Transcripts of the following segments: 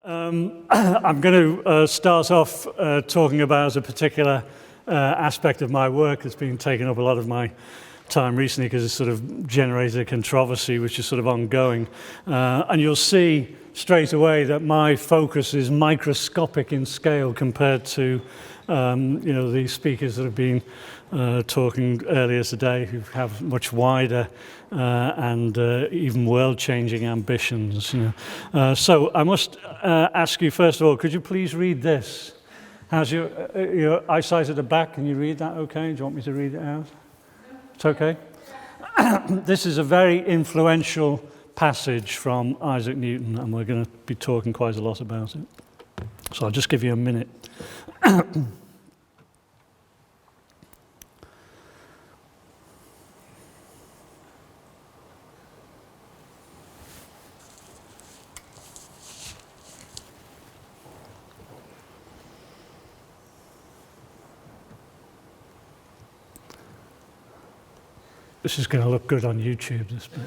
I'm going to start off talking about a particular aspect of my work that's been taking up a lot of my time recently because it's sort of generated a controversy which is sort of ongoing. And you'll see straight away that my focus is microscopic in scale compared to the speakers that have been talking earlier today who have much wider and even world-changing ambitions. So I must ask you, first of all, could you please read this? How's your eyesight at the back? Can you read that okay? Do you want me to read it out? It's okay? This is a very influential passage from Isaac Newton, and we're going to be talking quite a lot about it. So I'll just give you a minute. This is going to look good on YouTube, this bit.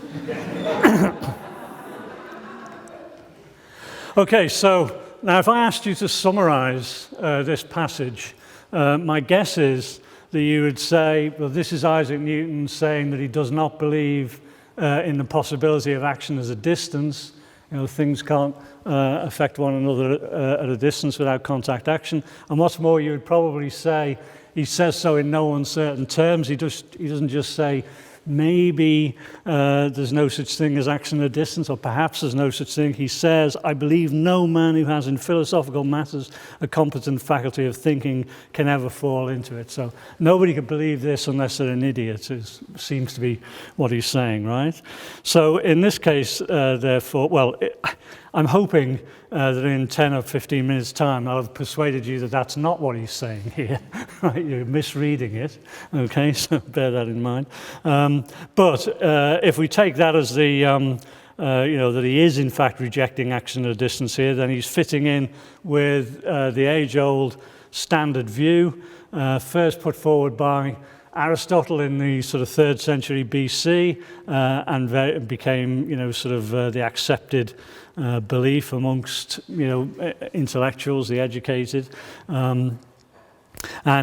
Okay, so now if I asked you to summarize this passage, my guess is that you would say, well, this is Isaac Newton saying that he does not believe in the possibility of action as a distance. Things can't affect one another at a distance without contact action. And what's more, you would probably say he says so in no uncertain terms. He doesn't just say, maybe there's no such thing as action at a distance, or perhaps there's no such thing. He says, I believe no man who has in philosophical matters a competent faculty of thinking can ever fall into it. So nobody could believe this unless they're an idiot, seems to be what he's saying, right? So in this case, therefore, I'm hoping that in 10 or 15 minutes' time, I'll have persuaded you that that's not what he's saying here. Right? You're misreading it. Okay, so bear that in mind. But if we take that as that he is in fact rejecting action at a distance here, then he's fitting in with the age-old standard view, first put forward by Aristotle in the sort of 3rd century BC, and became, the accepted belief amongst, intellectuals, the educated. And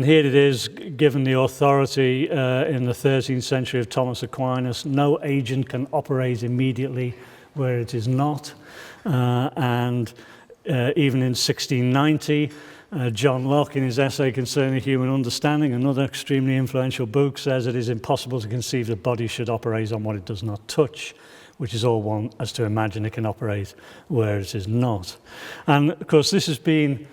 here it is, given the authority in the 13th century of Thomas Aquinas, no agent can operate immediately where it is not. And even in 1690, John Locke, in his essay concerning human understanding, another extremely influential book, says it is impossible to conceive that body should operate on what it does not touch, which is all one as to imagine it can operate where it is not. And of course, this has been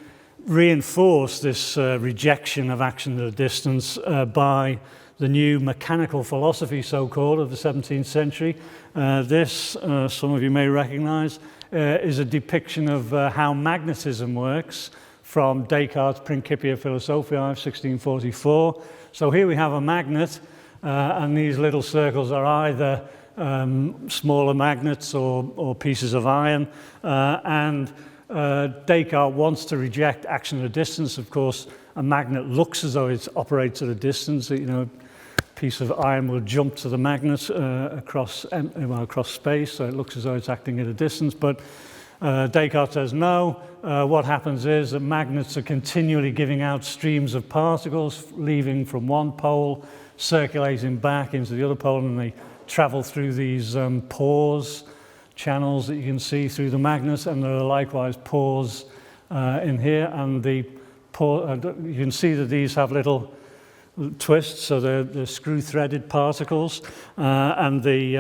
reinforced, this rejection of action at a distance, by the new mechanical philosophy, so-called, of the 17th century. This, some of you may recognize, is a depiction of how magnetism works from Descartes' Principia Philosophiae of 1644. So here we have a magnet, and these little circles are either smaller magnets or pieces of iron, and Descartes wants to reject action at a distance. Of course, a magnet looks as though it operates at a distance. A piece of iron will jump to the magnet across space, so it looks as though it's acting at a distance. But Descartes says no. What happens is that magnets are continually giving out streams of particles, leaving from one pole, circulating back into the other pole, and they travel through these pores, channels that you can see through the magnet, and there are likewise pores in here, and the pore, you can see that these have little twists, so they're screw-threaded particles, and the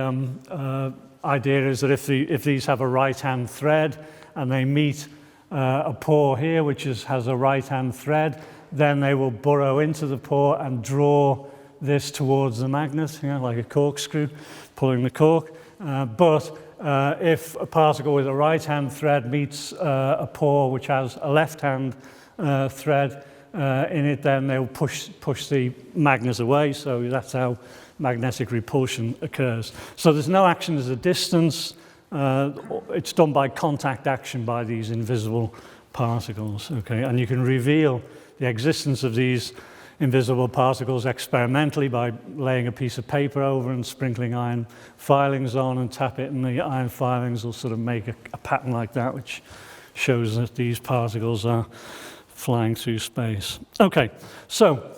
idea is that if these have a right-hand thread and they meet a pore here which has a right-hand thread, then they will burrow into the pore and draw this towards the magnet, like a corkscrew pulling the cork. But if a particle with a right-hand thread meets a pore which has a left-hand thread in it, then they'll push the magnet away. So that's how magnetic repulsion occurs. So there's no action at a distance. It's done by contact action by these invisible particles. Okay, and you can reveal the existence of these invisible particles experimentally by laying a piece of paper over and sprinkling iron filings on, and tap it, and the iron filings will sort of make a pattern like that, which shows that these particles are flying through space. Okay, so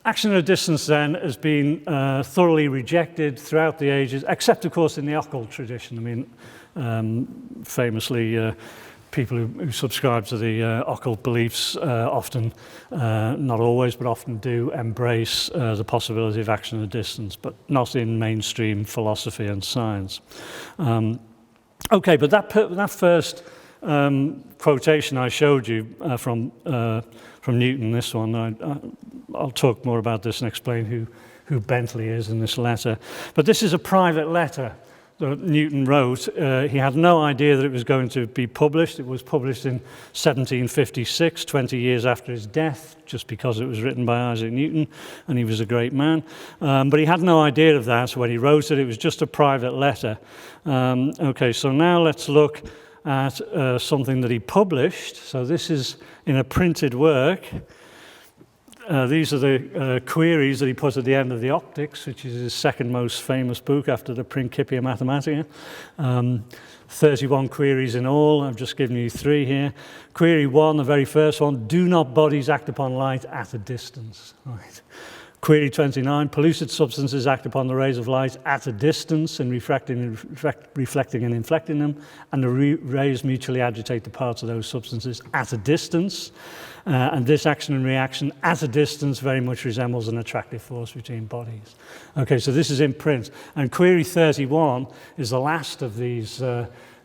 action at a distance then has been thoroughly rejected throughout the ages, except of course in the occult tradition. I mean, famously, people who subscribe to the occult beliefs often, not always, but often do embrace the possibility of action at a distance, but not in mainstream philosophy and science. Okay, but that first quotation I showed you from Newton, this one, I'll talk more about this and explain who Bentley is in this letter. But this is a private letter that Newton wrote. He had no idea that it was going to be published. It was published in 1756, 20 years after his death, just because it was written by Isaac Newton, and he was a great man. But he had no idea of that when he wrote it. It was just a private letter. Okay, so now let's look at something that he published. So this is in a printed work. These are the queries that he put at the end of the Optics, which is his second most famous book after the Principia Mathematica. 31 queries in all. I've just given you 3 here. Query 1, the very first one, do not bodies act upon light at a distance? Right. Query 29, polluted substances act upon the rays of light at a distance and reflecting and inflecting them, and the rays mutually agitate the parts of those substances at a distance. And this action and reaction at a distance very much resembles an attractive force between bodies. Okay, so this is in print. And query 31 is the last of these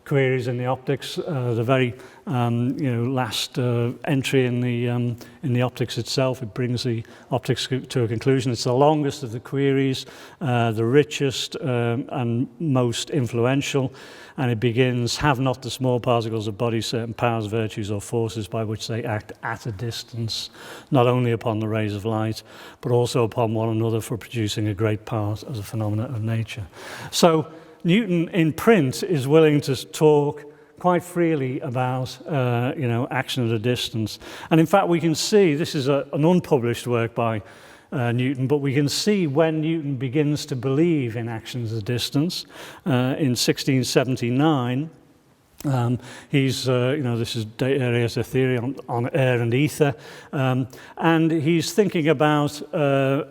queries in the Optics, the very last entry in the Optics itself. It brings the Optics to a conclusion. It's the longest of the queries, the richest and most influential, and it begins, have not the small particles of bodies certain powers, virtues, or forces by which they act at a distance, not only upon the rays of light, but also upon one another for producing a great part of the phenomena of nature. So Newton in print is willing to talk quite freely about action at a distance. And in fact we can see, this is an unpublished work by Newton, but we can see when Newton begins to believe in action at a distance. In 1679, this is De Arias theory on air and ether, and he's thinking about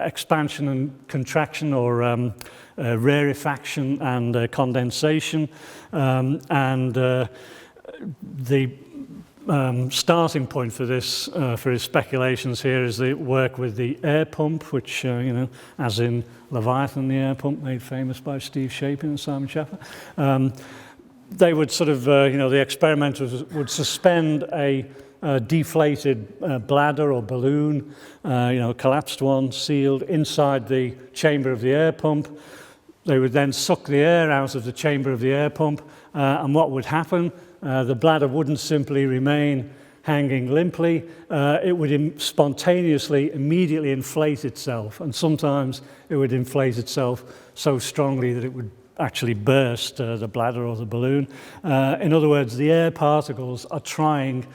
expansion and contraction, or rarefaction and condensation, and the starting point for this, for his speculations here, is the work with the air pump, which, as in Leviathan, the air pump made famous by Steve Shapin and Simon Schaffer. They would sort of, the experimenters would suspend a deflated bladder or balloon, a collapsed one, sealed inside the chamber of the air pump. They would then suck the air out of the chamber of the air pump, and what would happen? The bladder wouldn't simply remain hanging limply. It would spontaneously, immediately inflate itself, and sometimes it would inflate itself so strongly that it would actually burst the bladder or the balloon. In other words, the air particles are trying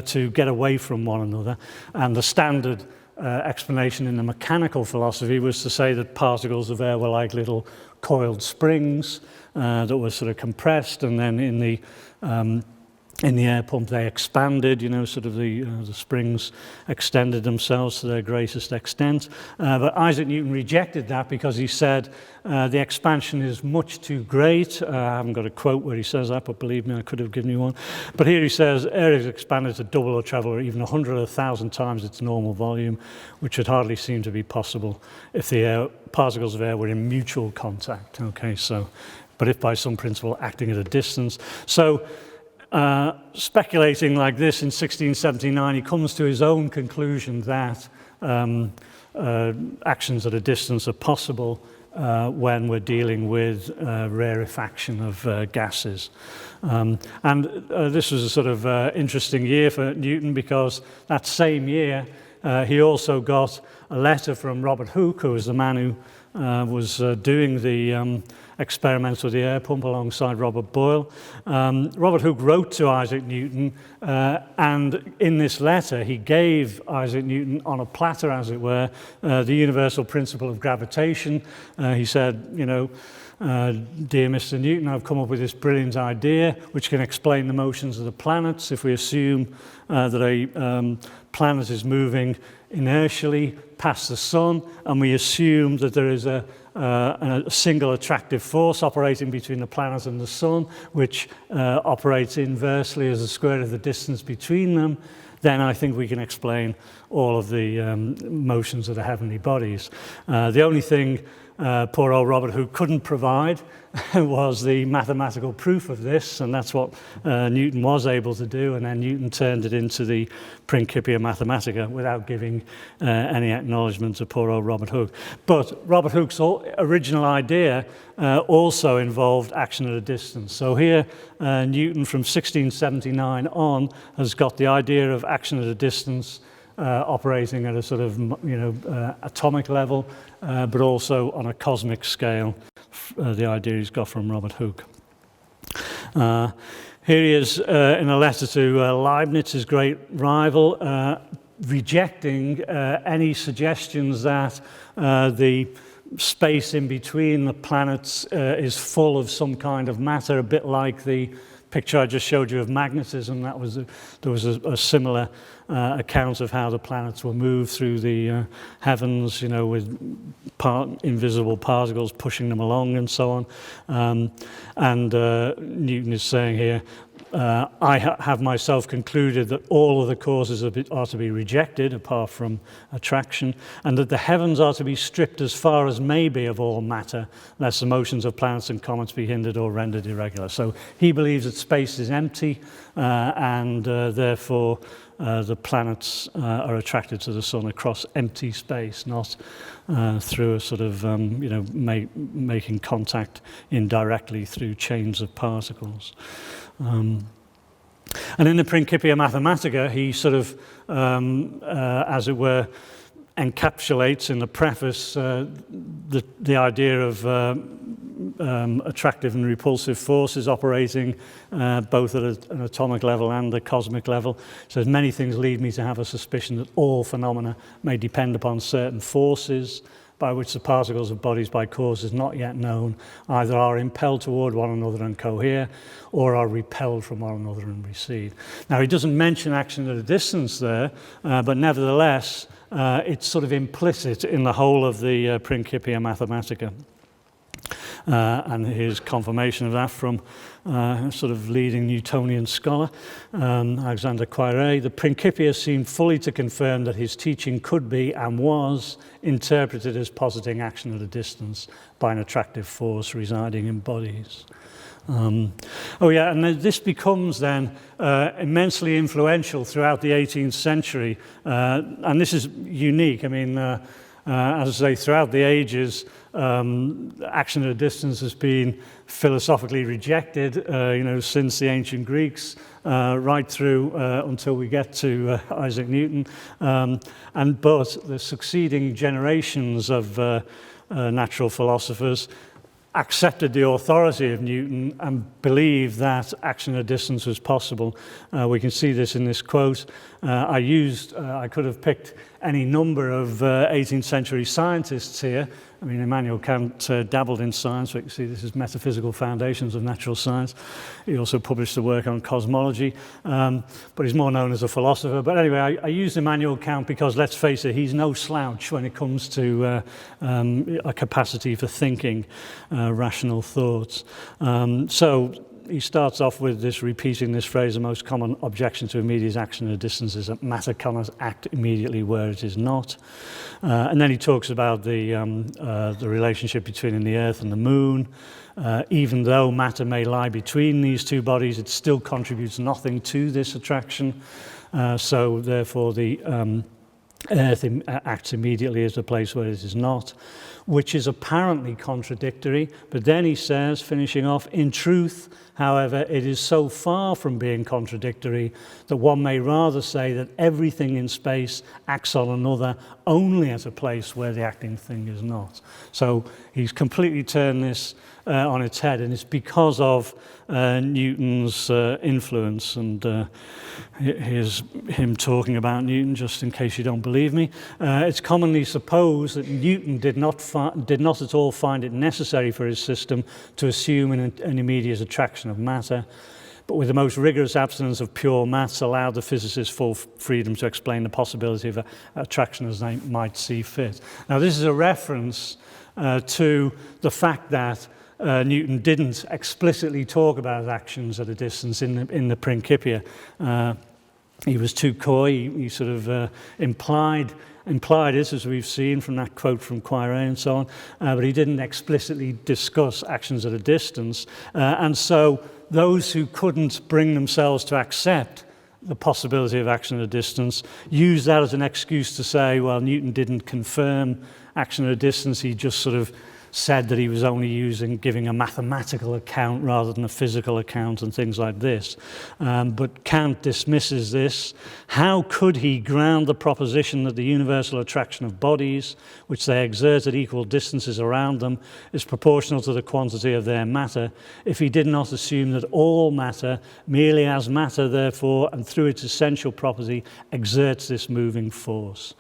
to get away from one another, and the standard explanation in the mechanical philosophy was to say that particles of air were like little coiled springs that were sort of compressed, and then in the air pump they expanded, the springs extended themselves to their greatest extent. But Isaac Newton rejected that because he said the expansion is much too great. I haven't got a quote where he says that, but believe me, I could have given you one. But here he says air is expanded to double or treble or even 100 or 1,000 times its normal volume, which would hardly seem to be possible if the particles of air were in mutual contact. Okay, so, but if by some principle acting at a distance. So, speculating like this in 1679, he comes to his own conclusion that actions at a distance are possible when we're dealing with rarefaction of gases. And this was a sort of interesting year for Newton, because that same year he also got a letter from Robert Hooke, who was the man who was doing the experiments with the air pump alongside Robert Boyle. Robert Hooke wrote to Isaac Newton, and in this letter he gave Isaac Newton on a platter, as it were, the universal principle of gravitation. He said, you know, dear Mr. Newton, I've come up with this brilliant idea which can explain the motions of the planets. If we assume that a planet is moving inertially past the sun, and we assume that there is a single attractive force operating between the planet and the sun, which operates inversely as the square of the distance between them, then I think we can explain all of the motions of the heavenly bodies. The only thing poor old Robert Hooke couldn't provide was the mathematical proof of this, and that's what Newton was able to do, and then Newton turned it into the Principia Mathematica without giving any acknowledgement to poor old Robert Hooke. But Robert Hooke's original idea also involved action at a distance. So here Newton from 1679 on has got the idea of action at a distance operating at a sort of, you know, atomic level, but also on a cosmic scale, the idea he's got from Robert Hooke. Here he is in a letter to Leibniz, his great rival, rejecting any suggestions that the space in between the planets is full of some kind of matter, a bit like the picture I just showed you of magnetism. There was a similar account of how the planets were moved through the heavens, you know, with invisible particles pushing them along and so on. Newton is saying here, I have myself concluded that all of the causes are to be rejected, apart from attraction, and that the heavens are to be stripped as far as may be of all matter, lest the motions of planets and comets be hindered or rendered irregular. So he believes that space is empty, and therefore the planets are attracted to the sun across empty space, not through a sort of, you know, making contact indirectly through chains of particles. And in the Principia Mathematica, he sort of, as it were, encapsulates in the preface the idea of attractive and repulsive forces operating both at an atomic level and a cosmic level. It says, many things lead me to have a suspicion that all phenomena may depend upon certain forces by which the particles of bodies by causes not yet known either are impelled toward one another and cohere, or are repelled from one another and recede. Now, he doesn't mention action at a distance there, but nevertheless, it's sort of implicit in the whole of the Principia Mathematica. And here's confirmation of that from a sort of leading Newtonian scholar, Alexander Quire. The Principia seemed fully to confirm that his teaching could be and was interpreted as positing action at a distance by an attractive force residing in bodies. And this becomes then immensely influential throughout the 18th century, and this is unique. I mean, as I say, throughout the ages, action at a distance has been philosophically rejected, you know, since the ancient Greeks, right through until we get to Isaac Newton. But the succeeding generations of natural philosophers accepted the authority of Newton and believed that action at a distance was possible. We can see this in this quote. I could have picked any number of 18th century scientists here. I mean, Immanuel Kant dabbled in science, but you can see this is Metaphysical Foundations of Natural Science. He also published a work on cosmology, but he's more known as a philosopher. But anyway, I used Immanuel Kant because, let's face it, he's no slouch when it comes to a capacity for thinking rational thoughts. So he starts off with this, repeating this phrase: the most common objection to immediate action at a distance is that matter cannot act immediately where it is not. And then he talks about the relationship between the Earth and the Moon. Even though matter may lie between these two bodies, it still contributes nothing to this attraction. So therefore the Earth acts immediately as a place where it is not, which is apparently contradictory. But then he says, finishing off, in truth, however, it is so far from being contradictory that one may rather say that everything in space acts on another only at a place where the acting thing is not. So he's completely turned this on its head, and it's because of Newton's influence. And here's him talking about Newton, just in case you don't believe me. It's commonly supposed that Newton did not at all find it necessary for his system to assume an immediate attraction of matter, but with the most rigorous abstinence of pure maths allowed the physicists full freedom to explain the possibility of attraction as they might see fit. Now, this is a reference to the fact that Newton didn't explicitly talk about actions at a distance in the Principia. He was too coy. He sort of implied it, as we've seen from that quote from Poiret and so on, but he didn't explicitly discuss actions at a distance. And so those who couldn't bring themselves to accept the possibility of action at a distance used that as an excuse to say, well, Newton didn't confirm action at a distance, he just sort of said that he was only giving a mathematical account rather than a physical account and things like this. But Kant dismisses this. How could he ground the proposition that the universal attraction of bodies, which they exert at equal distances around them, is proportional to the quantity of their matter, if he did not assume that all matter, merely as matter, therefore, and through its essential property, exerts this moving force?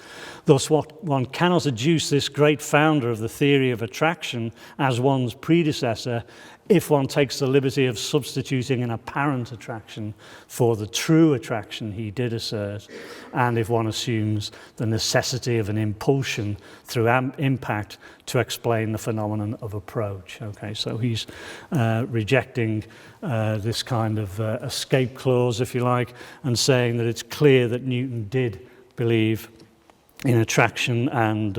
Thus, one cannot adduce this great founder of the theory of attraction as one's predecessor if one takes the liberty of substituting an apparent attraction for the true attraction he did assert, and if one assumes the necessity of an impulsion through impact to explain the phenomenon of approach. Okay, so he's rejecting this kind of escape clause, if you like, and saying that it's clear that Newton did believe in attraction, and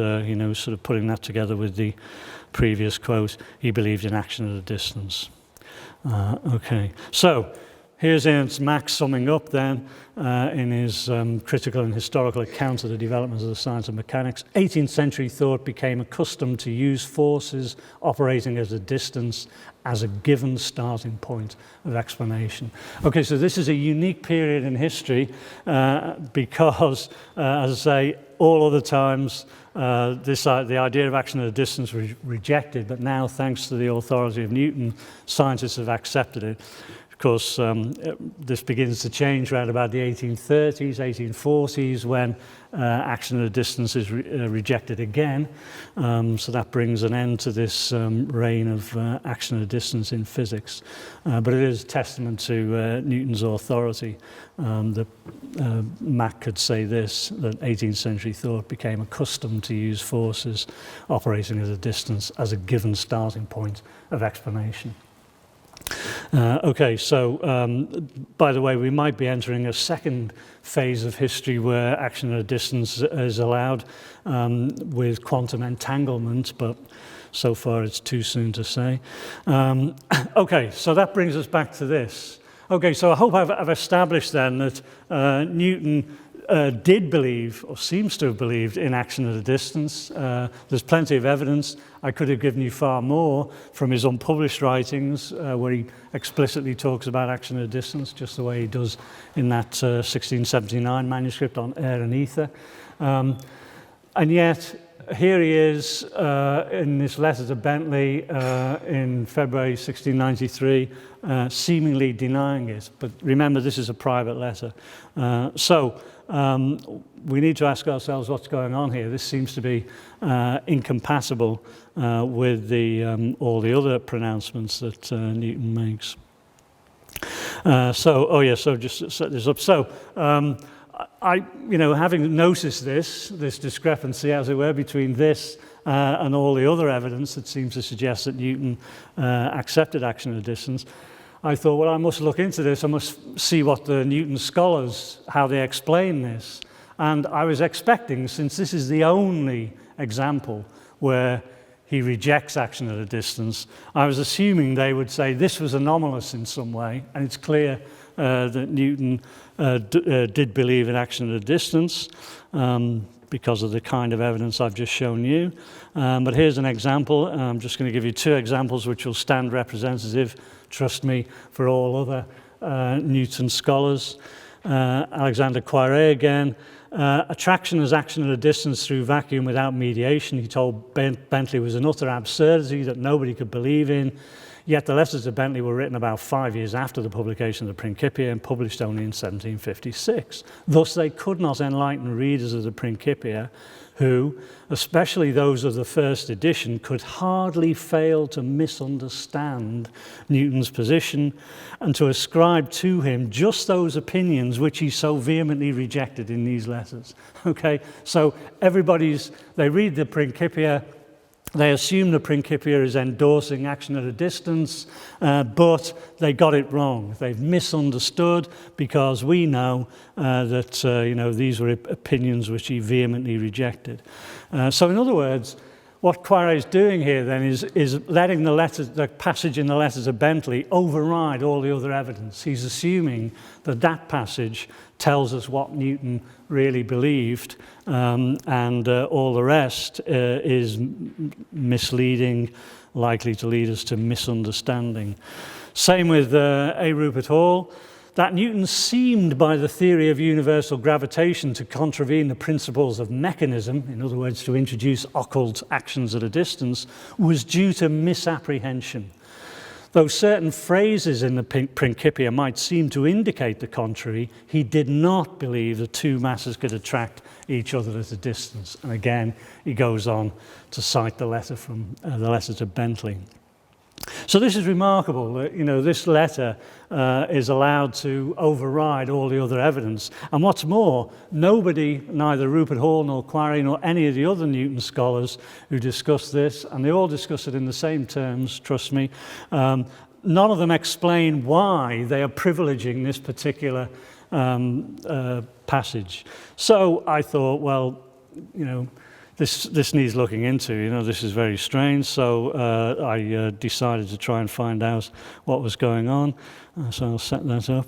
sort of putting that together with the previous quote, he believed in action at a distance. Okay, so here's Ernst Mach summing up then in his critical and historical account of the development of the science of mechanics. 18th century thought became accustomed to use forces operating at a distance as a given starting point of explanation. Okay, so this is a unique period in history because, as I say, all other times the idea of action at a distance was rejected, but now, thanks to the authority of Newton, scientists have accepted it. Of course, this begins to change around about the 1830s, 1840s, when action at a distance is rejected again. So that brings an end to this reign of action at a distance in physics. But it is a testament to Newton's authority that Mach could say this, that 18th century thought became accustomed to use forces operating at a distance as a given starting point of explanation. Okay, so by the way, we might be entering a second phase of history where action at a distance is allowed with quantum entanglement, but so far it's too soon to say. Okay, so that brings us back to this. Okay, so I hope I've established then that Newton did believe, or seems to have believed, in action at a distance. There's plenty of evidence. I could have given you far more from his unpublished writings, where he explicitly talks about action at a distance, just the way he does in that 1679 manuscript on air and ether. And yet, here he is in this letter to Bentley in February 1693, seemingly denying it. But remember, this is a private letter. So we need to ask ourselves what's going on here. This seems to be incompatible with all the other pronouncements that Newton makes. So just to set this up. So having noticed this discrepancy, as it were, between this and all the other evidence that seems to suggest that Newton accepted action at a distance, I thought, well, I must look into this. I must see what the Newton scholars, how they explain this. And I was expecting, since this is the only example where he rejects action at a distance, I was assuming they would say this was anomalous in some way. And it's clear that Newton did believe in action at a distance because of the kind of evidence I've just shown you. But here's an example. I'm just going to give you two examples which will stand representative, trust me, for all other Newton scholars. Alexander Poiret again attraction as action at a distance through vacuum without mediation. He told Bentley was an utter absurdity that nobody could believe in. Yet the letters to Bentley were written about 5 years after the publication of the Principia and published only in 1756. Thus, they could not enlighten readers of the Principia who, especially those of the first edition, could hardly fail to misunderstand Newton's position and to ascribe to him just those opinions which he so vehemently rejected in these letters. Okay, so they read the Principia, they assume the Principia is endorsing action at a distance, but they got it wrong. They've misunderstood because we know that these were opinions which he vehemently rejected. So in other words, what Poiré is doing here then is letting the passage in the letters of Bentley override all the other evidence. He's assuming that passage tells us what Newton really believed, and all the rest is misleading, likely to lead us to misunderstanding. Same with A. Rupert Hall, that Newton seemed by the theory of universal gravitation to contravene the principles of mechanism, in other words, to introduce occult actions at a distance, was due to misapprehension. Though certain phrases in the Principia might seem to indicate the contrary, he did not believe the two masses could attract each other at a distance. And again, he goes on to cite the letter to Bentley. So this is remarkable that, this letter is allowed to override all the other evidence. And what's more, nobody, neither Rupert Hall nor Poiré nor any of the other Newton scholars who discuss this, and they all discuss it in the same terms, trust me, none of them explain why they are privileging this particular passage. So I thought, well, this needs looking into, this is very strange, so I decided to try and find out what was going on, so I'll set that up.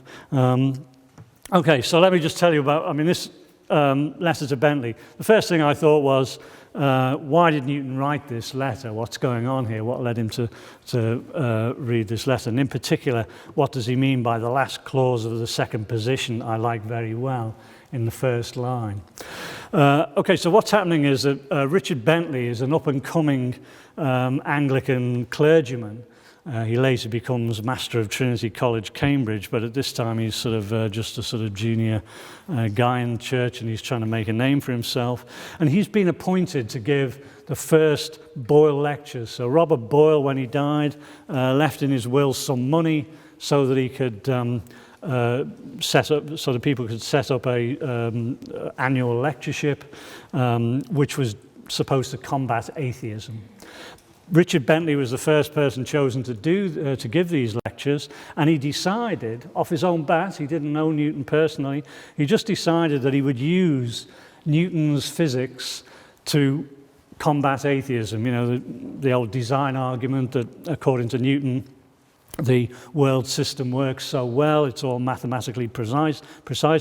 Okay, so let me just tell you about, this letter to Bentley. The first thing I thought was, why did Newton write this letter? What's going on here? What led him to read this letter? And in particular, what does he mean by the last clause of the second position I like very well in the first line? Okay, so what's happening is that Richard Bentley is an up-and-coming Anglican clergyman. He later becomes Master of Trinity College, Cambridge, but at this time he's just a sort of junior guy in the church, and he's trying to make a name for himself. And he's been appointed to give the first Boyle lectures. So Robert Boyle, when he died, left in his will some money so that he could set up, so that people could set up a annual lectureship, which was supposed to combat atheism. Richard Bentley was the first person chosen to give these lectures, and he decided, off his own bat, he didn't know Newton personally, he just decided that he would use Newton's physics to combat atheism. The old design argument that, according to Newton, the world system works so well, it's all mathematically precise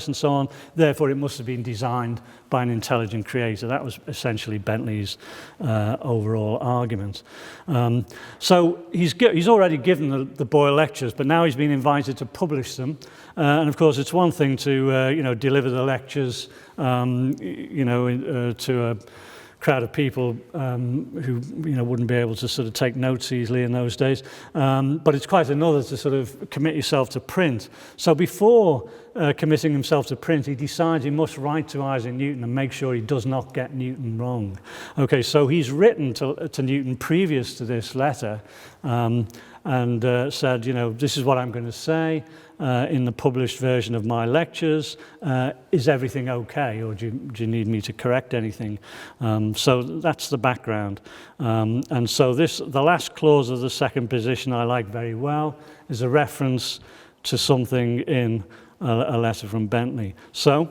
and so on, therefore it must have been designed by an intelligent creator. That was essentially Bentley's overall argument. So he's already given the Boyle lectures, but now he's been invited to publish them. And of course it's one thing to deliver the lectures to a crowd of people who wouldn't be able to sort of take notes easily in those days, but it's quite another to sort of commit yourself to print. So before committing himself to print, he decides he must write to Isaac Newton and make sure he does not get Newton wrong. Okay, so he's written to Newton previous to this letter and said, this is what I'm going to say in the published version of my lectures. Is everything okay, or do you need me to correct anything? So that's the background. And so the last clause of the second position I like very well is a reference to something in a letter from Bentley. So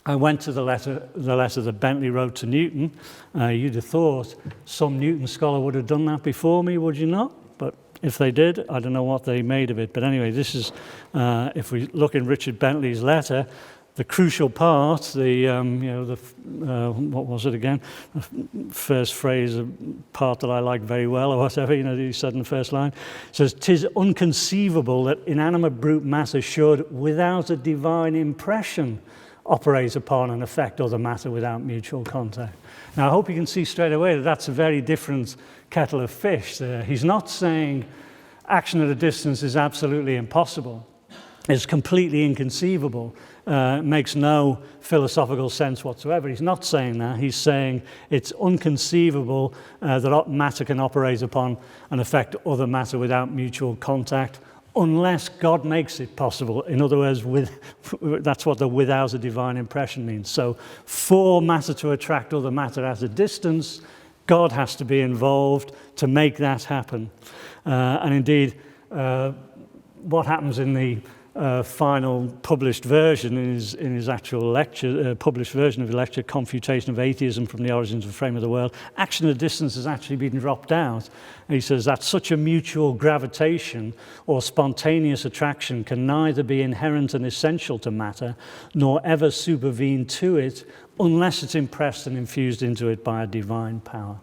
I went to the letter that Bentley wrote to Newton. You'd have thought some Newton scholar would have done that before me, would you not? But if they did, I don't know what they made of it. But anyway, this is, if we look in Richard Bentley's letter, the crucial part, what was it again? The first phrase, a part that I like very well, or whatever, that he said in the first line. It says, "'Tis unconceivable that inanimate brute matter should, without a divine impression operate upon and affect other matter without mutual contact. Now, I hope you can see straight away that that's a very different kettle of fish there. He's not saying action at a distance is absolutely impossible. It's completely inconceivable. Makes no philosophical sense whatsoever. He's not saying that. He's saying it's inconceivable that matter can operate upon and affect other matter without mutual contact unless God makes it possible. In other words, that's what the without a divine impression means. So for matter to attract other matter at a distance, God has to be involved to make that happen. And indeed, what happens in the final published version in his actual lecture, published version of the lecture, Confutation of Atheism from the Origins of the Frame of the World, action at a distance has actually been dropped out. And he says that such a mutual gravitation or spontaneous attraction can neither be inherent and essential to matter, nor ever supervene to it, unless it's impressed and infused into it by a divine power.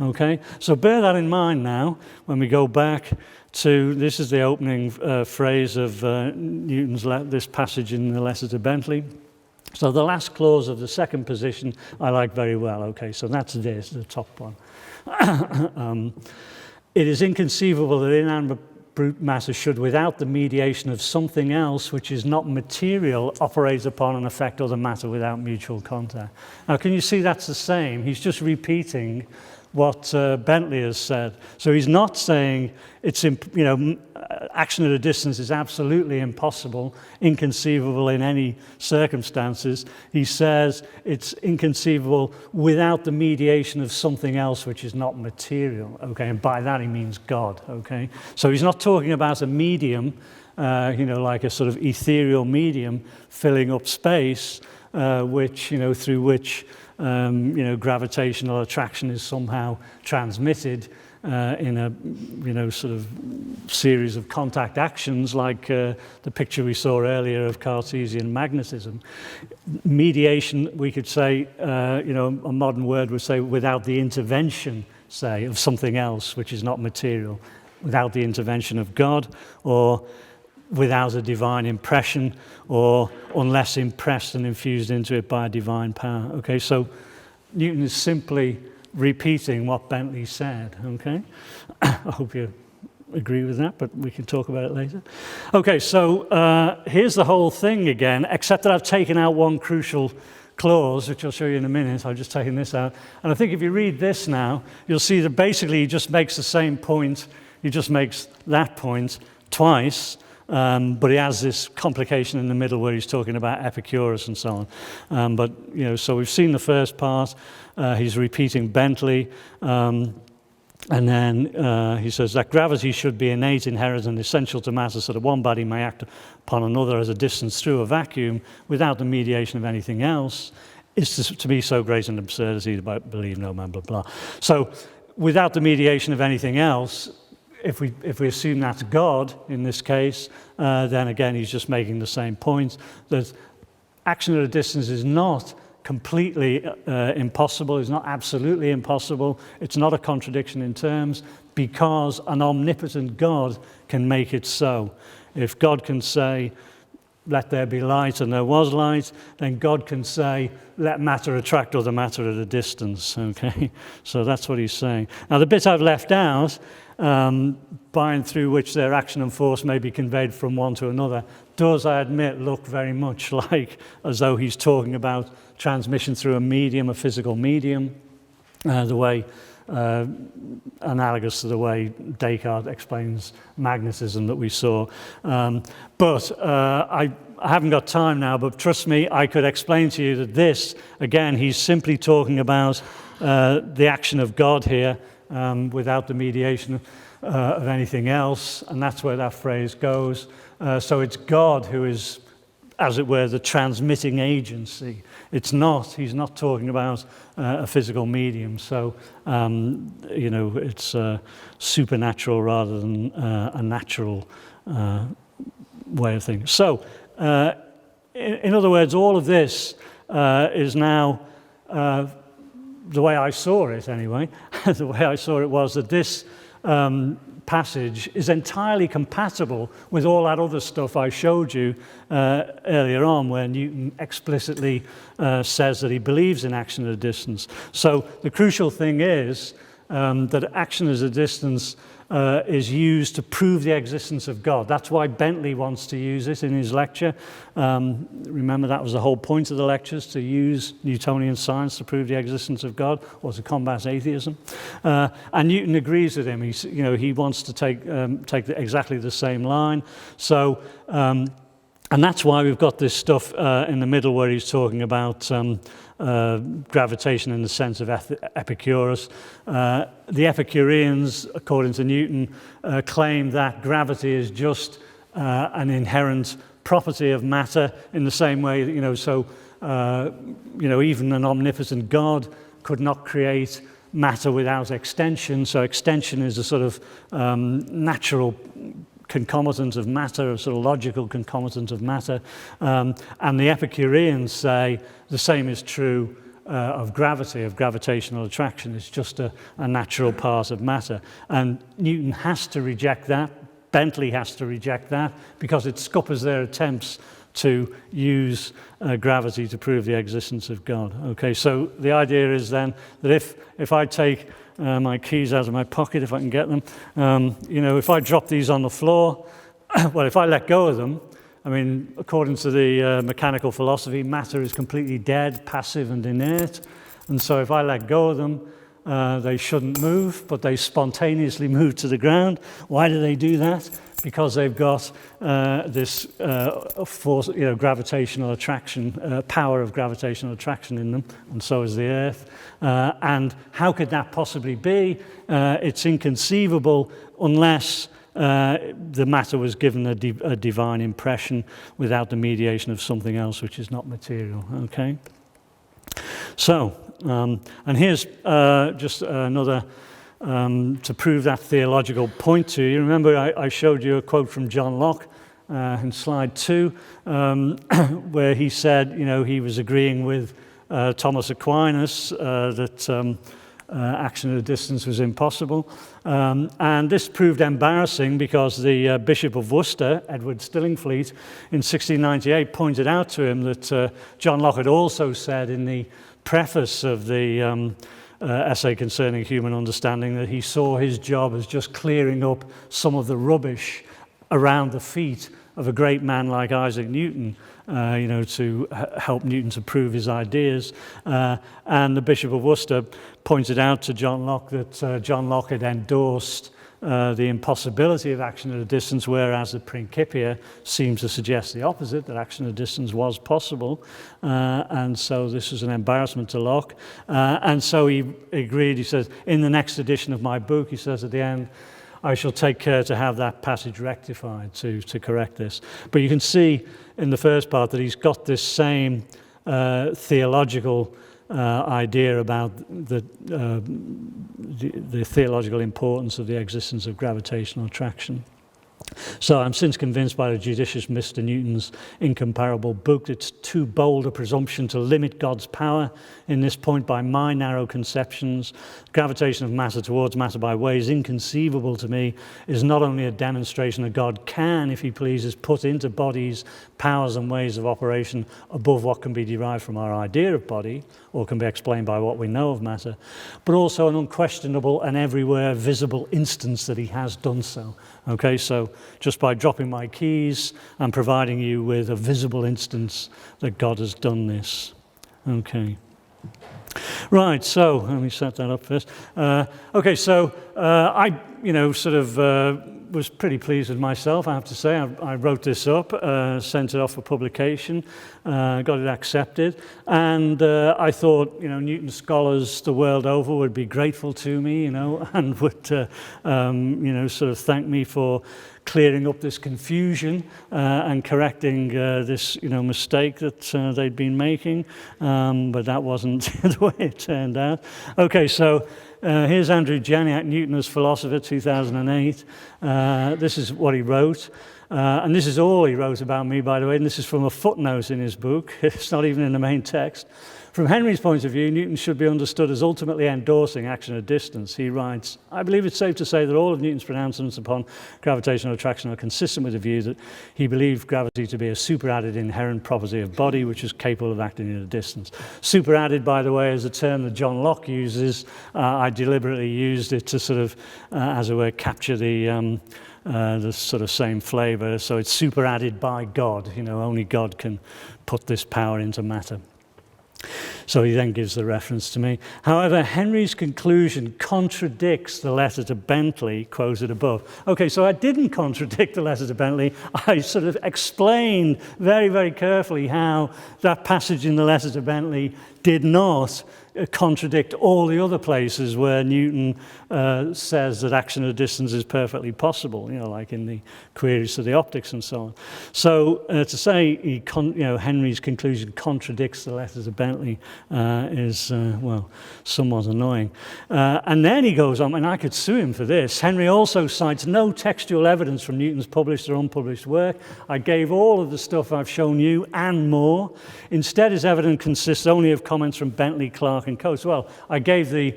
Okay, so bear that in mind now when we go back to, this is the opening phrase of Newton's this passage in the letter to Bentley. So the last clause of the second position I like very well. Okay, so that's this, the top one. It is inconceivable that inanimate brute matter should, without the mediation of something else which is not material, operate upon and affect other matter without mutual contact. Now, can you see that's the same? He's just repeating what Bentley has said. So he's not saying it's, action at a distance is absolutely impossible, inconceivable in any circumstances. He says it's inconceivable without the mediation of something else which is not material, okay? And by that he means God, okay? So he's not talking about a medium, like a sort of ethereal medium filling up space, through which gravitational attraction is somehow transmitted in a sort of series of contact actions like the picture we saw earlier of Cartesian magnetism. Mediation, we could say, a modern word would say without the intervention, say, of something else which is not material, without the intervention of God, or without a divine impression, or unless impressed and infused into it by a divine power. Okay, so Newton is simply repeating what Bentley said, okay? I hope you agree with that, but we can talk about it later. Okay, so here's the whole thing again, except that I've taken out one crucial clause, which I'll show you in a minute. I've just taken this out. And I think if you read this now, you'll see that basically he just makes the same point. He just makes that point twice. But he has this complication in the middle where he's talking about Epicurus and so on. So we've seen the first part. He's repeating Bentley. And then he says that gravity should be innate, inherent, and essential to matter, so that one body may act upon another as a distance through a vacuum without the mediation of anything else is to be so great an absurdity to believe no man, blah, blah. So without the mediation of anything else, if we assume that's God in this case, then again he's just making the same point, that action at a distance is not completely impossible, it's not absolutely impossible, it's not a contradiction in terms, because an omnipotent God can make it so. If God can say, let there be light, and there was light, then God can say, let matter attract other matter at a distance, okay? So that's what he's saying. Now the bit I've left out, by and through which their action and force may be conveyed from one to another, does, I admit, look very much like as though he's talking about transmission through a medium, a physical medium, the way analogous to the way Descartes explains magnetism that we saw. But I haven't got time now, but trust me, I could explain to you that this, again, he's simply talking about the action of God here, without the mediation of anything else, and that's where that phrase goes. So it's God who is, as it were, the transmitting agency. He's not talking about a physical medium, so it's supernatural rather than a natural way of thinking. So, in other words, all of this is now the way I saw it anyway, the way I saw it was that this passage is entirely compatible with all that other stuff I showed you earlier on, where Newton explicitly says that he believes in action at a distance. So the crucial thing is that action at a distance is used to prove the existence of God. That's why Bentley wants to use it in his lecture. Remember, that was the whole point of the lectures, to use Newtonian science to prove the existence of God, or to combat atheism. And Newton agrees with him. He wants to take exactly the same line. So, and that's why we've got this stuff in the middle where he's talking about gravitation in the sense of Epicurus. The Epicureans, according to Newton, claim that gravity is just an inherent property of matter, in the same way, even an omnipotent God could not create matter without extension. So extension is a sort of natural concomitant of matter, a sort of logical concomitant of matter. And the Epicureans say the same is true of gravity, of gravitational attraction. It's just a natural part of matter. And Newton has to reject that. Bentley has to reject that, because it scuppers their attempts to use gravity to prove the existence of God. Okay, so the idea is then that if I take my keys out of my pocket, if I can get them, if I drop these on the floor, well, if I let go of them, I mean, according to the mechanical philosophy, matter is completely dead, passive and inert, and so if I let go of them, they shouldn't move, but they spontaneously move to the ground. Why do they do that? Because they've got this force, gravitational attraction, power of gravitational attraction in them, and so is the Earth. And how could that possibly be? It's inconceivable unless the matter was given a divine impression without the mediation of something else which is not material. Okay. So, and here's just another. To prove that theological point to you. Remember, I showed you a quote from John Locke in slide 2, where he said, he was agreeing with Thomas Aquinas that action at a distance was impossible. And this proved embarrassing because the Bishop of Worcester, Edward Stillingfleet, in 1698 pointed out to him that John Locke had also said in the preface of the essay concerning human understanding that he saw his job as just clearing up some of the rubbish around the feet of a great man like Isaac Newton, to help Newton to prove his ideas. And the Bishop of Worcester pointed out to John Locke that John Locke had endorsed the impossibility of action at a distance, whereas the Principia seems to suggest the opposite, that action at a distance was possible. And so this was an embarrassment to Locke. And so he agreed. He says, in the next edition of my book, he says at the end, I shall take care to have that passage rectified to correct this. But you can see in the first part that he's got this same theological idea about the theological importance of the existence of gravitational attraction. So I'm since convinced by the judicious Mr. Newton's incomparable book it's too bold a presumption to limit God's power in this point by my narrow conceptions. Gravitation of matter towards matter by ways inconceivable to me is not only a demonstration that God can, if he pleases, put into bodies powers and ways of operation above what can be derived from our idea of body or can be explained by what we know of matter, but also an unquestionable and everywhere visible instance that he has done so. Okay, so just by dropping my keys, I'm providing you with a visible instance that God has done this. Okay. Right, so let me set that up first. Okay, so I, was pretty pleased with myself, I have to say. I wrote this up, sent it off for publication, got it accepted, and I thought, Newton scholars the world over would be grateful to me, and would, sort of thank me for clearing up this confusion and correcting this, mistake that they'd been making, but that wasn't the way it turned out. Okay, so Here's Andrew Janiak, Newton as Philosopher, 2008. This is what he wrote. And this is all he wrote about me, by the way, and this is from a footnote in his book. It's not even in the main text. From Henry's point of view, Newton should be understood as ultimately endorsing action at distance. He writes, I believe it's safe to say that all of Newton's pronouncements upon gravitational attraction are consistent with the view that he believed gravity to be a superadded inherent property of body which is capable of acting at a distance. Superadded, by the way, is a term that John Locke uses. I deliberately used it to sort of, as it were, capture the sort of same flavor. So it's superadded by God. You know, only God can put this power into matter. So he then gives the reference to me. However, Henry's conclusion contradicts the letter to Bentley quoted above. Okay, so I didn't contradict the letter to Bentley. I sort of explained very, very carefully how that passage in the letter to Bentley did not contradict all the other places where Newton says that action at a distance is perfectly possible, you know, like in the queries to the optics and so on. So to say Henry's conclusion contradicts the letter to Bentley is, well, somewhat annoying. And then he goes on, and I could sue him for this. Henry also cites no textual evidence from Newton's published or unpublished work. I gave all of the stuff I've shown you and more. Instead, his evidence consists only of comments from Bentley, Clark, and Coates. Well, I gave the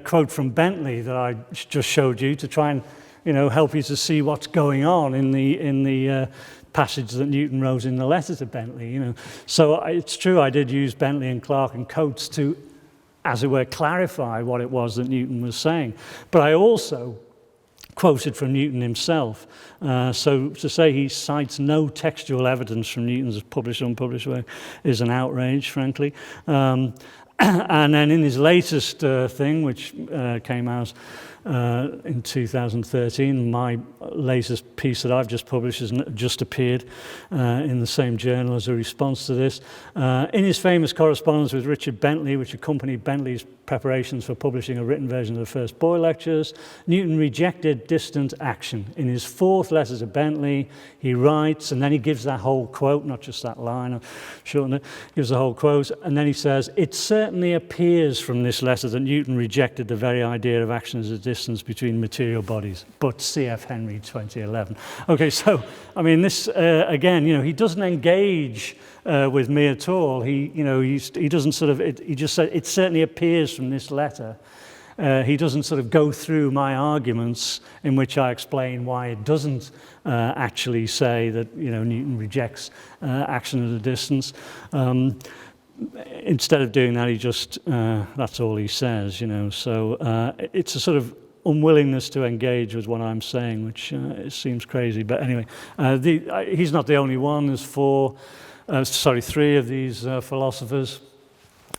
quote from Bentley that I just showed you to try and, you know, help you to see what's going on in the passage that Newton wrote in the letter to Bentley. You know, so it's true I did use Bentley and Clark and Coates to, as it were, clarify what it was that Newton was saying. But I also quoted from Newton himself. So to say he cites no textual evidence from Newton's published or unpublished work is an outrage, frankly. And then in his latest thing, which came out in 2013, my latest piece that I've just published has just appeared in the same journal as a response to this. In his famous correspondence with Richard Bentley, which accompanied Bentley's preparations for publishing a written version of the first Boyle lectures, Newton rejected distant action. In his fourth letter to Bentley, he writes, and then he gives that whole quote, not just that line, I've shortened it, gives the whole quote, and then he says, it certainly appears from this letter that Newton rejected the very idea of action as a distance between material bodies, but C.F. Henry, 2011. Okay, so, I mean, this, again, you know, he doesn't engage with me at all. He doesn't sort of, he just said, it certainly appears from this letter. He doesn't sort of go through my arguments in which I explain why it doesn't actually say that, you know, Newton rejects action at a distance. Instead of doing that, he just, that's all he says, you know. So it's a sort of unwillingness to engage with what I'm saying, which it seems crazy. But anyway, he's not the only one. There's three of these philosophers.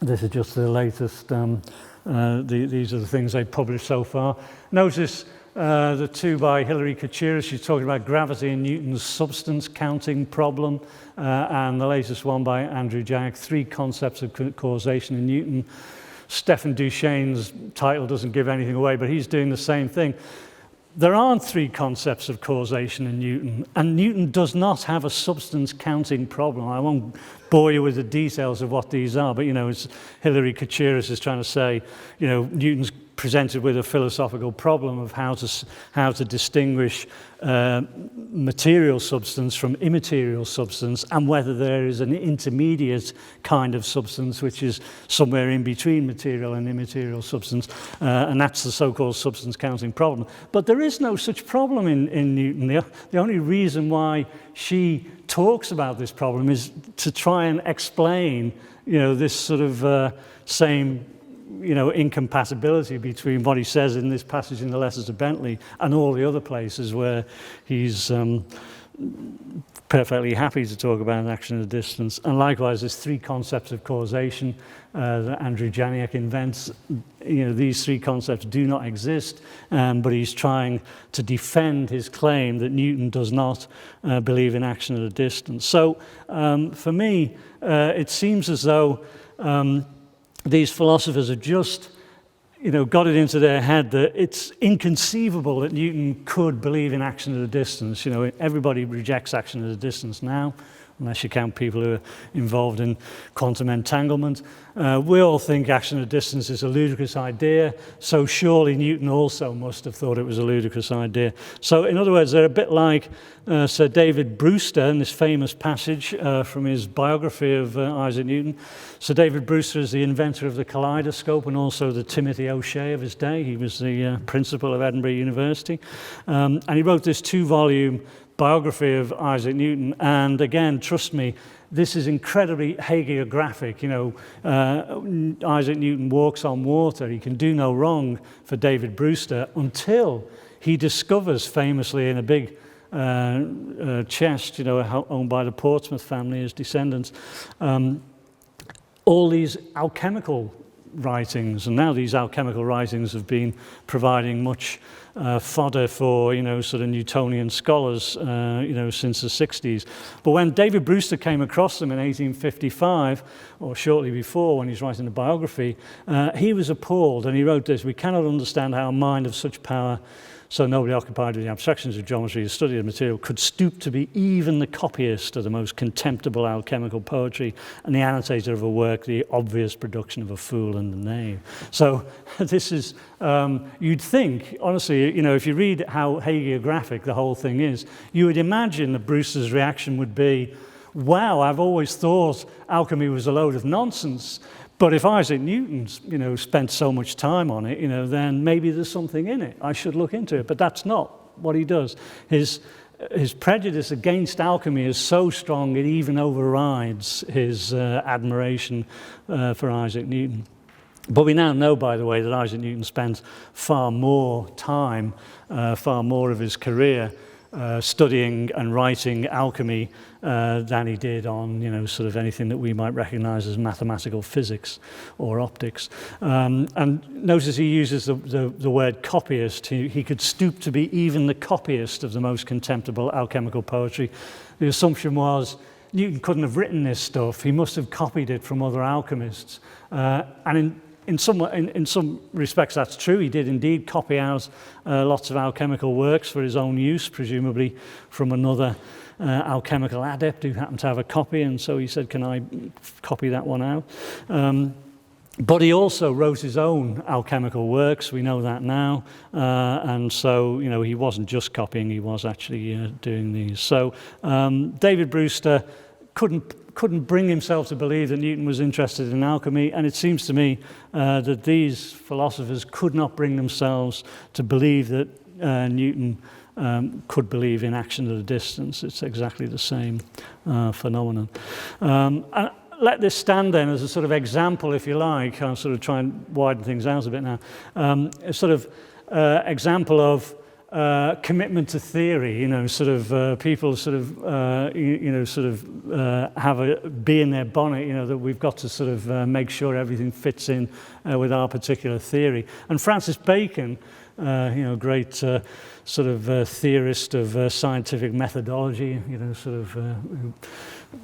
This is just the latest. These are the things they published so far. Notice the two by Hilary Kachiris. She's talking about gravity and Newton's substance counting problem. And the latest one by Andrew Janiak, three concepts of causation in Newton. Stephen Duchesne's title doesn't give anything away, but he's doing the same thing. There aren't three concepts of causation in Newton, and Newton does not have a substance counting problem. I won't bore you with the details of what these are, but, you know, it's Hilary Kachiris is trying to say, you know, Newton's presented with a philosophical problem of how to distinguish material substance from immaterial substance, and whether there is an intermediate kind of substance which is somewhere in between material and immaterial substance, and that's the so-called substance counting problem. But there is no such problem in Newton. The only reason why she talks about this problem is to try and explain, you know, this sort of same, you know, incompatibility between what he says in this passage in the letters to Bentley and all the other places where he's perfectly happy to talk about action at a distance. And likewise, there's three concepts of causation that Andrew Janiak invents. You know, these three concepts do not exist, but he's trying to defend his claim that Newton does not believe in action at a distance. So for me, it seems as though these philosophers have just, you know, got it into their head that it's inconceivable that Newton could believe in action at a distance. You know, everybody rejects action at a distance now. unless you count people who are involved in quantum entanglement. We all think action at a distance is a ludicrous idea, so surely Newton also must have thought it was a ludicrous idea. So in other words, they're a bit like Sir David Brewster in this famous passage from his biography of Isaac Newton. Sir David Brewster is the inventor of the kaleidoscope and also the Timothy O'Shea of his day. He was the principal of Edinburgh University. And he wrote this 2-volume biography of Isaac Newton, and again, trust me, this is incredibly hagiographic. Isaac Newton walks on water. He can do no wrong for David Brewster until he discovers, famously in a big chest, owned by the Portsmouth family as descendants, all these alchemical writings, and now these alchemical writings have been providing much fodder for, sort of Newtonian scholars, since the 60s. But when David Brewster came across them in 1855, or shortly before when he's writing the biography, he was appalled, and he wrote this: "We cannot understand how a mind of such power, so nobody occupied with the abstractions of geometry to study the material, could stoop to be even the copyist of the most contemptible alchemical poetry and the annotator of a work, the obvious production of a fool and a knave." So this is, you'd think, honestly, if you read how hagiographic the whole thing is, you would imagine that Brewster's reaction would be, wow, I've always thought alchemy was a load of nonsense. But if Isaac Newton's, spent so much time on it, then maybe there's something in it. I should look into it. But that's not what he does. His prejudice against alchemy is so strong it even overrides his admiration for Isaac Newton. But we now know, by the way, that Isaac Newton spent far more time, far more of his career studying and writing alchemy than he did on, sort of anything that we might recognize as mathematical physics or optics. And notice he uses the word copyist. He could stoop to be even the copyist of the most contemptible alchemical poetry. The assumption was Newton couldn't have written this stuff. He must have copied it from other alchemists. And in some respects, that's true. He did indeed copy out lots of alchemical works for his own use, presumably from another alchemical adept who happened to have a copy, and so he said, can I copy that one out? But he also wrote his own alchemical works, we know that now, and so, he wasn't just copying, he was actually doing these. So David Brewster couldn't bring himself to believe that Newton was interested in alchemy, and it seems to me that these philosophers could not bring themselves to believe that Newton could believe in action at a distance. It's exactly the same phenomenon. And let this stand then as a sort of example, if you like. I'll sort of try and widen things out a bit now. A sort of example of commitment to theory, people sort of, have a bee in their bonnet, that we've got to sort of make sure everything fits in with our particular theory. And Francis Bacon, great theorist of scientific methodology,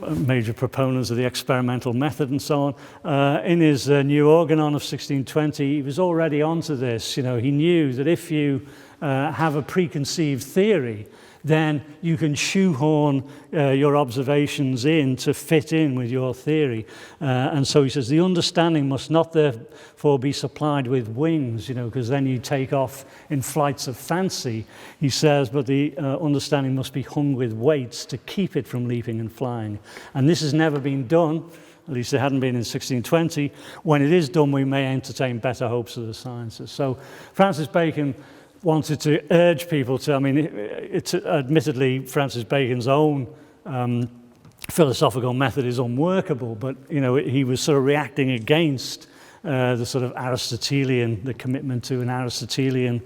major proponents of the experimental method and so on. In his New Organon of 1620, he was already onto this. He knew that if you have a preconceived theory, then you can shoehorn your observations in to fit in with your theory. And so he says, the understanding must not therefore be supplied with wings, because then you take off in flights of fancy. He says, but the understanding must be hung with weights to keep it from leaping and flying. And this has never been done, at least it hadn't been in 1620. When it is done, we may entertain better hopes of the sciences. So Francis Bacon wanted to urge people to, it's admittedly Francis Bacon's own philosophical method is unworkable, but, he was sort of reacting against the sort of Aristotelian, the commitment to an Aristotelian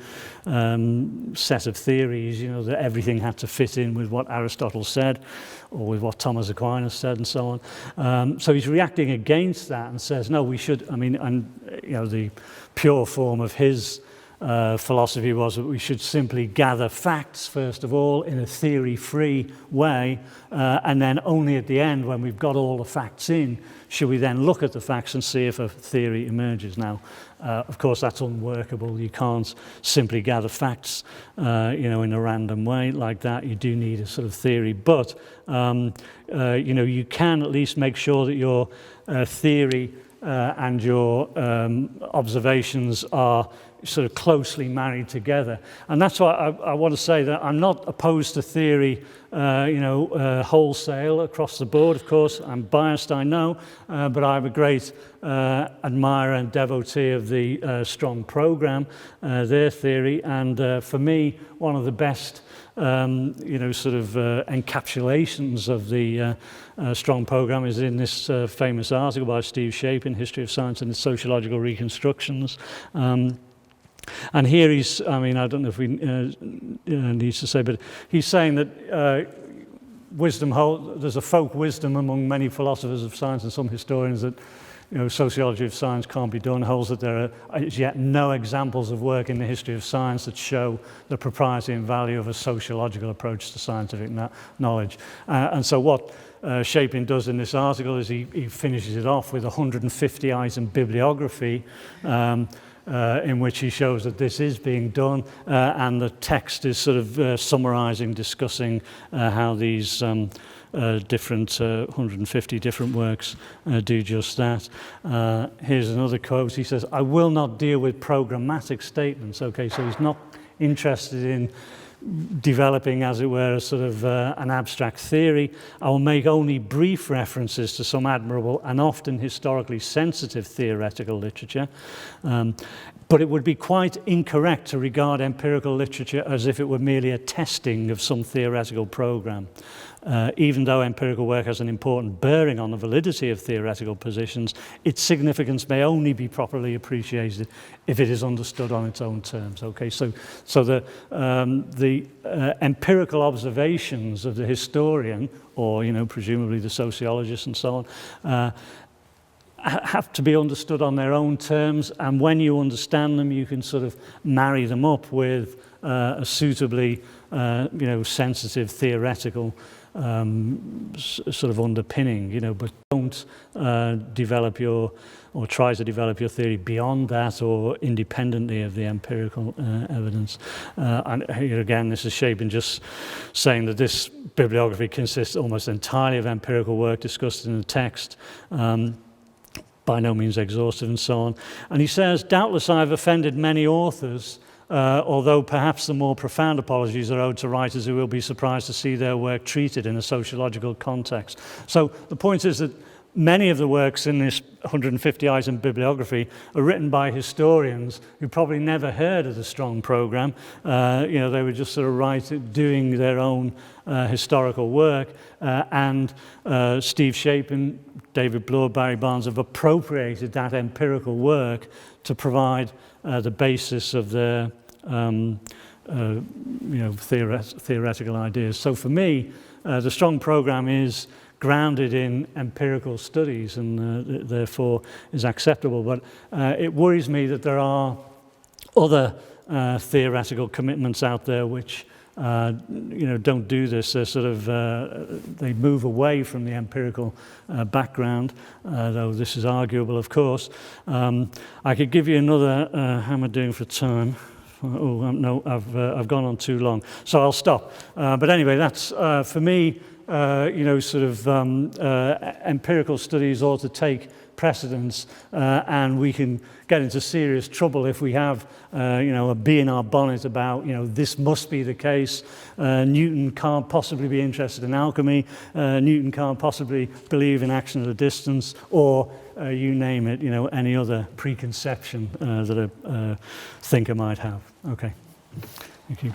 set of theories, that everything had to fit in with what Aristotle said or with what Thomas Aquinas said and so on. So he's reacting against that and says, no, we should, the pure form of his philosophy was that we should simply gather facts, first of all, in a theory-free way, and then only at the end, when we've got all the facts in, should we then look at the facts and see if a theory emerges. Now, of course, that's unworkable. You can't simply gather facts, in a random way like that. You do need a sort of theory, but you can at least make sure that your theory and your observations are sort of closely married together. And that's why I want to say that I'm not opposed to theory, wholesale across the board. Of course, I'm biased, I know, but I'm a great admirer and devotee of the strong program, their theory, and for me, one of the best encapsulations of the strong program is in this famous article by Steve Shapin, History of Science and its Sociological Reconstructions. And here he's, I don't know if we need to say, but he's saying that there's a folk wisdom among many philosophers of science and some historians that sociology of science can't be done, holds that there are as yet no examples of work in the history of science that show the propriety and value of a sociological approach to scientific knowledge. And so what Shapin does in this article is he finishes it off with 150-item bibliography in which he shows that this is being done, and the text is sort of summarizing, discussing how these different 150 different works do just that. Here's another quote. He says, "I will not deal with programmatic statements." Okay, so he's not interested in developing, as it were, a sort of an abstract theory. I will make only brief references to some admirable and often historically sensitive theoretical literature. But it would be quite incorrect to regard empirical literature as if it were merely a testing of some theoretical program. Even though empirical work has an important bearing on the validity of theoretical positions, its significance may only be properly appreciated if it is understood on its own terms. Okay, so the empirical observations of the historian, or presumably the sociologist and so on, have to be understood on their own terms, and when you understand them, you can sort of marry them up with a suitably, sensitive theoretical sort of underpinning, but don't develop or try to develop your theory beyond that or independently of the empirical evidence. And here again, this is Shapin just saying that this bibliography consists almost entirely of empirical work discussed in the text, by no means exhaustive and so on. And he says, "Doubtless I have offended many authors, although perhaps the more profound apologies are owed to writers who will be surprised to see their work treated in a sociological context." So the point is that many of the works in this 150-item bibliography are written by historians who probably never heard of the strong program. They were just sort of doing their own historical work, and Steve Shapin, David Bloor, Barry Barnes have appropriated that empirical work to provide the basis of their theoretical ideas. So for me, the strong program is grounded in empirical studies and therefore is acceptable. But it worries me that there are other theoretical commitments out there which don't do this. They're sort of they move away from the empirical background, though this is arguable, of course. I could give you another. How am I doing for time? Oh no, I've gone on too long, so I'll stop. But anyway, that's for me. Empirical studies ought to take precedence, and we can get into serious trouble if we have, a bee in our bonnet about, this must be the case. Newton can't possibly be interested in alchemy. Newton can't possibly believe in action at a distance, or you name it, any other preconception that a thinker might have. Okay, thank you.